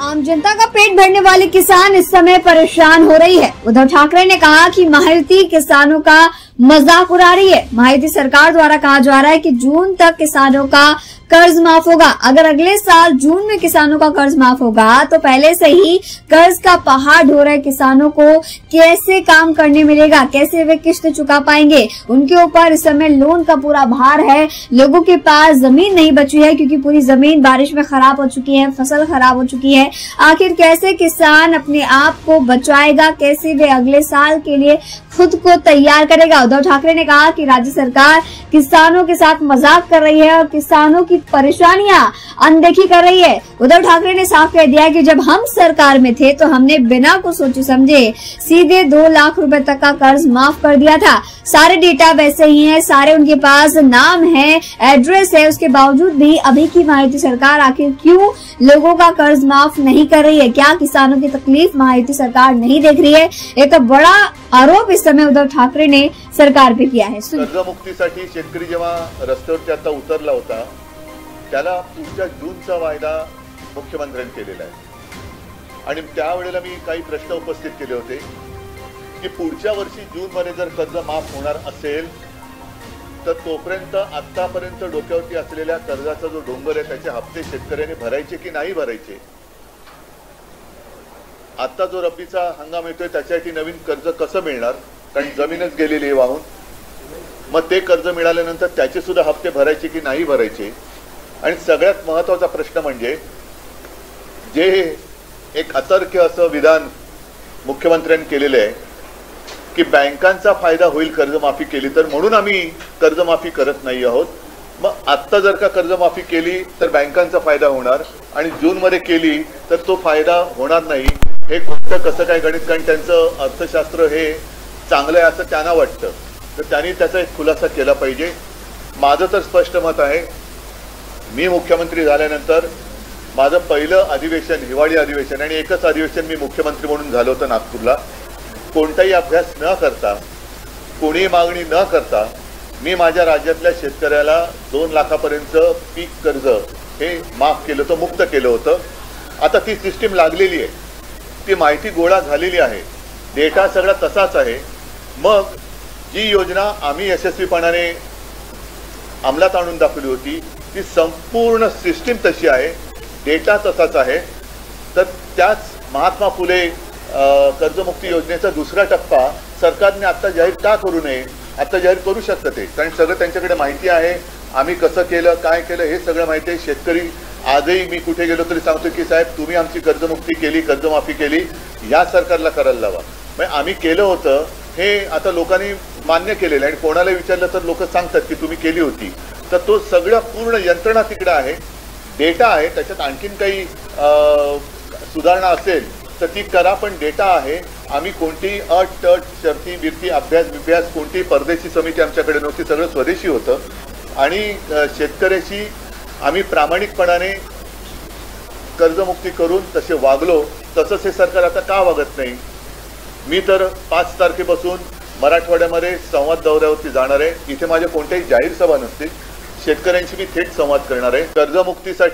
आम जनता का पेट भरने वाले किसान इस समय परेशान हो रही है। उद्धव ठाकरे ने कहा कि महायुति किसानों का मजाक उड़ा रही है। महायुति सरकार द्वारा कहा जा रहा है कि जून तक किसानों का कर्ज माफ होगा। अगर अगले साल जून में किसानों का कर्ज माफ होगा तो पहले से ही कर्ज का पहाड़ ढो रहे किसानों को कैसे काम करने मिलेगा, कैसे वे किस्त चुका पाएंगे। उनके ऊपर इस समय लोन का पूरा भार है। लोगों के पास जमीन नहीं बची है क्योंकि पूरी जमीन बारिश में खराब हो चुकी है, फसल खराब हो चुकी है। आखिर कैसे किसान अपने आप को बचाएगा, कैसे वे अगले साल के लिए खुद को तैयार करेगा। उद्धव ठाकरे ने कहा कि राज्य सरकार किसानों के साथ मजाक कर रही है और किसानों की परेशानियां अनदेखी कर रही है। उद्धव ठाकरे ने साफ कह दिया कि जब हम सरकार में थे तो हमने बिना कुछ सोचे समझे सीधे 2 लाख रुपए तक का कर्ज माफ कर दिया था। सारे डेटा वैसे ही हैं, सारे उनके पास नाम है, एड्रेस है। उसके बावजूद भी अभी की महायुति सरकार आखिर क्यों लोगों का कर्ज माफ नहीं कर रही है? क्या किसानों की तकलीफ महायुति सरकार नहीं देख रही है? एक बड़ा आरोप इस समय उद्धव ठाकरे ने सरकार पे किया है। कर्जमुक्तीसाठी शेतकरी जेव्हा रस्त्यावरती आता उतरला होता त्याला पुढच्या जूनचा वायदा मुख्यमंत्र्यांनी केलेला आहे आणि त्यावेळेला मी काही प्रश्न उपस्थित केले होते की पुढच्या वर्षी जून मध्ये जर कर्ज माफ होणार असेल तर तोपर्यंत आतापर्यंत डोक्यावरती असलेल्या कर्जाचा जो डोंगर आहे त्याचे हप्ते शेतकऱ्यांनी भरायचे की नाही भरायचे। आता जो रब्बीचा हंगाम येतोय त्याच्यासाठी नवीन कर्ज कसं मिळणार, कारण जमीनच गेलेली आहे वाहून। मग ते कर्ज मिळाल्यानंतर त्याचे सुद्धा हप्ते भरायचे की नाही भरायचे। आणि सगळ्यात महत्त्वाचा प्रश्न म्हणजे जे एक अतर्क्य असं विधान मुख्यमंत्र्यांनी केलेलं आहे की बँकांचा फायदा होईल कर्जमाफी केली तर, म्हणून आम्ही कर्जमाफी करत नाही आहोत। मग आता जर का कर्जमाफी केली तर बँकांचा फायदा होणार आणि जून मध्ये केली तर तो फायदा होणार नाही। हे कोणतं कसं काय गणित, कारण त्यांचं अर्थशास्त्र हे चांगलं आहे असं त्यांना वाटतं, तर त्यांनी त्याचा एक खुलासा केला पाहिजे। माझं तर स्पष्ट मत आहे, मी मुख्यमंत्री झाल्यानंतर माझं पहिलं अधिवेशन हिवाळी अधिवेशन आणि एकच अधिवेशन मी मुख्यमंत्री म्हणून झालो होतं नागपूरला। कोणताही अभ्यास न करता, कोणी मागणी न करता मी माझ्या राज्यातल्या शेतकऱ्याला 2 लाखापर्यंत पीक कर्ज हे माफ केलं होतं, मुक्त केलं होतं। आता ती सिस्टीम लागलेली आहे, ती माहिती गोळा झालेली आहे, डेटा सगळा तसाच आहे। मग जी योजना आम्ही यशस्वीपणाने अंमलात आणून दाखवली होती ती संपूर्ण सिस्टीम तशी आहे, डेटा तसाच आहे। तर त्याच महात्मा फुले कर्जमुक्ती योजनेचा दुसरा टप्पा सरकारने आता जाहीर का करू नये? आता जाहीर करू शकतं ते, कारण सगळं त्यांच्याकडे माहिती आहे। आम्ही कसं केलं, काय केलं हे सगळं माहिती आहे। शेतकरी आजही मी कुठे गेलो तरी सांगतो की साहेब तुम्ही आमची कर्जमुक्ती केली, कर्जमाफी केली, या सरकारला करायला लावा। म्हणजे आम्ही केलं होतं हे आता लोकांनी मान्य केलेलं आहे आणि कोणाला विचारलं तर लोक सांगतात की तुम्ही केली होती। तर तो सगळं पूर्ण यंत्रणा तिकडे आहे, डेटा आहे। त्याच्यात आणखीन काही सुधारणा असेल तर ती करा, पण डेटा आहे। आम्ही कोणतीही अट तट शर्ती बिर्ती अभ्यास कोणतीही परदेशी समिती आमच्याकडे नव्हती, सगळं स्वदेशी होतं आणि शेतकऱ्याशी आम्ही प्रामाणिकपणाने कर्जमुक्ती करून तसे वागलो। तसंच हे सरकार आता का वागत नाही? मी तर 5 तारखेपासून मराठवाड्यामध्ये संवाद दौऱ्यावरती जाणार आहे। इथे माझ्या कोणत्याही जाहीर सभा नसतील, शेतकऱ्यांशी मी थेट संवाद करणार आहे। कर्जमुक्तीसाठी